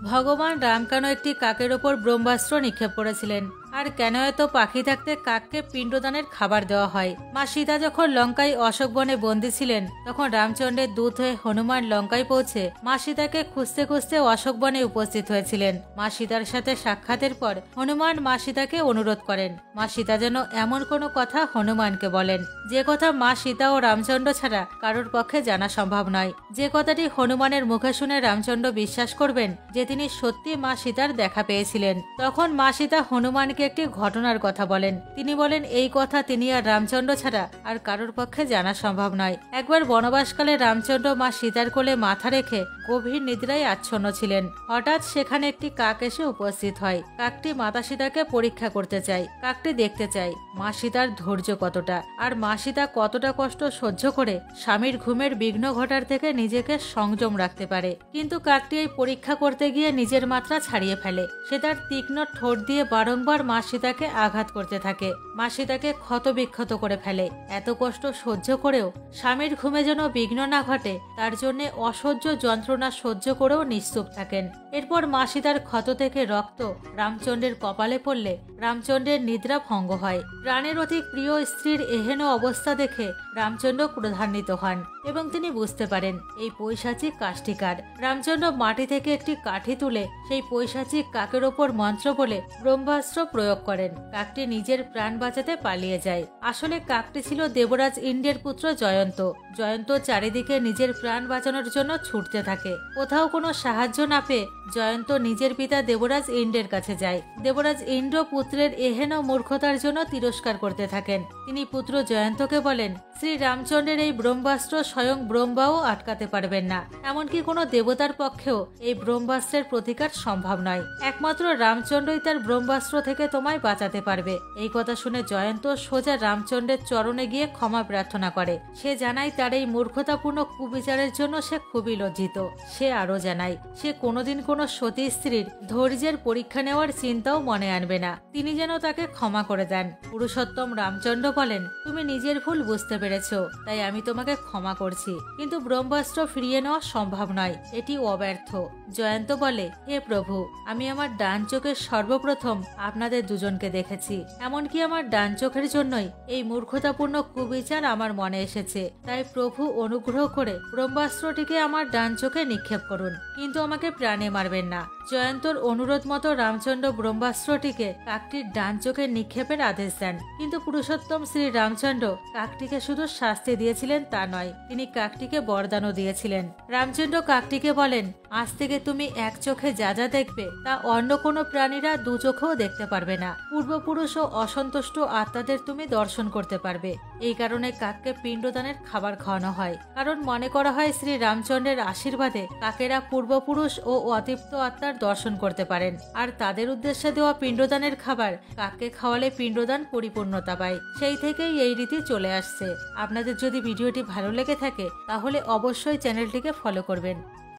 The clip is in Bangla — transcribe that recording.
ভগবান রাম কেন একটি কাকের ওপর ব্রহ্মাস্ত্র নিক্ষেপ করেছিলেন, আর কেন এত পাখি থাকতে কাককে পিণ্ডদানের খাবার দেওয়া হয়? মা সীতা যখন লঙ্কায় অশোক বনে বন্দী ছিলেন, তখন রামচন্দ্রের দূত হয়ে হনুমান লঙ্কায় পৌঁছে মা সীতাকে খুঁজতে খুঁজতে অশোক বনে উপস্থিত হয়েছিলেন। মা সীতার সাথে সাক্ষাতের পর হনুমান মা সীতাকে অনুরোধ করেন মা সীতা যেন এমন কোনো কথা হনুমানকে বলেন যে কথা মা সীতা ও রামচন্দ্র ছাড়া কারোর পক্ষে জানা সম্ভব নয়। যে কথাটি হনুমানের মুখে শুনে রামচন্দ্র বিশ্বাস করবেন যে তিনি সত্যি মা সীতার দেখা পেয়েছিলেন। তখন মা সীতা হনুমানকে একটি ঘটনার কথা বলেন। তিনি বলেন এই কথা তিনি আর রামচন্দ্র ছাড়া আর কারোর পক্ষে জানা সম্ভব নয়। একবার বনবাসকালে রামচন্দ্র মা সীতার কোলে মাথা রেখে গভীর নিদ্রায় আচ্ছন্ন ছিলেন। হঠাৎ সেখানে একটি কাক এসে উপস্থিত হয়। কাকটি মাতা সীতাকে পরীক্ষা করতে চায়। কাকটি দেখতে চায় মা সীতার ধৈর্য কতটা, আর মা সীতা কতটা কষ্ট সহ্য করে স্বামীর ঘুমের বিঘ্ন ঘটার থেকে নিজেকে সংযম রাখতে পারে। কিন্তু কাকটি এই পরীক্ষা করতে গিয়ে নিজের মাত্রা ছাড়িয়ে ফেলে। সে তার তীক্ষ্ণ ঠোঁট দিয়ে বারংবার মা সীতাকে আঘাত করতে থাকে। মা সীতাকে ক্ষতবিক্ষত করে ফেলে। এত কষ্ট সহ্য করেও স্বামীর ঘুমে যেন বিঘ্ন না ঘটে, তার জন্য অসহ্য যন্ত্রণা সহ্য করেও নিশ্চুপ থাকেন। এরপর মা সীতার ক্ষত থেকে রক্ত রামচন্দ্রের কপালে পড়লে রামচন্দ্রের নিদ্রা ভঙ্গ হয়। প্রাণের অতি প্রিয় স্ত্রীর এহেন অবস্থা দেখে রামচন্দ্র ক্রোধান্বিত হন এবং তিনি বুঝতে পারেন এই পৈশাচিক কাষ্টিকার। রামচন্দ্র মাটি থেকে একটি কাঠি তুলে সেই পৈশাচিক কাকের ওপর মন্ত্র বলে ব্রহ্মাস্ত্র প্রয়োগ করেন। কাকটি নিজের প্রাণ বাঁচাতে পালিয়ে যায়। আসলে কাকটি ছিল দেবরাজ ইন্দ্রের পুত্র জয়ন্ত। জয়ন্ত চারিদিকে নিজের প্রাণ বাঁচানোর জন্য ছুটতে থাকে। কোথাও কোনো সাহায্য না পেয়ে জয়ন্ত নিজের পিতা দেবরাজ ইন্দ্রের কাছে যায়। দেবরাজ ইন্দ্র পুত্রের এহেন মূর্খতার জন্য তিরস্কার করতে থাকেন। তিনি পুত্র জয়ন্তকে বলেন শ্রী রামচন্দ্রের এই ব্রহ্মাস্ত্র স্বয়ং ব্রহ্মাও আটকাতে পারবেন না। এমনকি কোনো দেবতার পক্ষেও এই ব্রহ্মাস্ত্রের প্রতিকার সম্ভব নয়। একমাত্র রামচন্দ্রই তার ব্রহ্মাস্ত্র থেকে তোমায় বাঁচাতে পারবে। এই কথা শুনে জয়ন্ত সোজা রামচন্দ্রের চরণে গিয়ে ক্ষমা প্রার্থনা করে। সে জানায় তার এই মূর্খতাপূর্ণ কুবিচারের জন্য সে খুবই লজ্জিত। সে আরো জানায় সে কোনোদিন কোনো সতী স্ত্রীর ধৈর্যের পরীক্ষা নেওয়ার চিন্তাও মনে আনবে না। তিনি যেন তাকে ক্ষমা করে দেন। পুরুষোত্তম রামচন্দ্র বলেন তুমি নিজের ভুল বুঝতে পেরেছ, তাই আমি তোমাকে ক্ষমা করছি, কিন্তু ব্রহ্মাস্ত্র ফিরিয়ে নেওয়া সম্ভব নয়, এটি অব্যর্থ। জয়ন্ত বলে হে প্রভু, আমি আমার ডান চোখের সর্বপ্রথম আপনাদের দুজনকে দেখেছি। এমনকি আমার ডান চোখের জন্যই এই মূর্খতাপূর্ণ কুবিচার আমার মনে এসেছে। তাই প্রভু অনুগ্রহ করে ব্রহ্মাস্ত্রটিকে আমার ডান চোখে নিক্ষেপ করুন, কিন্তু আমাকে প্রাণে মারবেন না। জয়ন্তর অনুরোধ মতো রামচন্দ্র ব্রহ্মাস্ত্রটিকে কাকটির ডান চোখে নিক্ষেপের আদেশ দেন। কিন্তু পুরুষোত্তম শ্রী রামচন্দ্র কাকটিকে শুধু শাস্তি দিয়েছিলেন তা নয়, তিনি কাকটিকে বরদানও দিয়েছিলেন। রামচন্দ্র কাকটিকে বলেন আজ থেকে তুমি এক চোখে যা যা দেখবে তা অন্য কোনো প্রাণীরা দু চোখেও দেখতে পারবে না। পূর্বপুরুষ ও অসন্তুষ্ট আত্মাদের তুমি দর্শন করতে পারবে। এই কারণে কাককে পিণ্ডদানের খাবার খাওয়ানো হয়, কারণ মনে করা হয় শ্রী রামচন্দ্রের আশীর্বাদে কাকেরা পূর্বপুরুষ ও অতৃপ্ত আত্মার দর্শন করতে পারেন। আর তাদের উদ্দেশ্যে দেওয়া পিণ্ডদানের খাবার কাককে খাওয়ালে পিণ্ডদান পরিপূর্ণতা পায়। সেই থেকেই এই রীতি চলে আসছে। আপনাদের যদি ভিডিওটি ভালো লেগে থাকে তাহলে অবশ্যই চ্যানেলটিকে ফলো করবেন।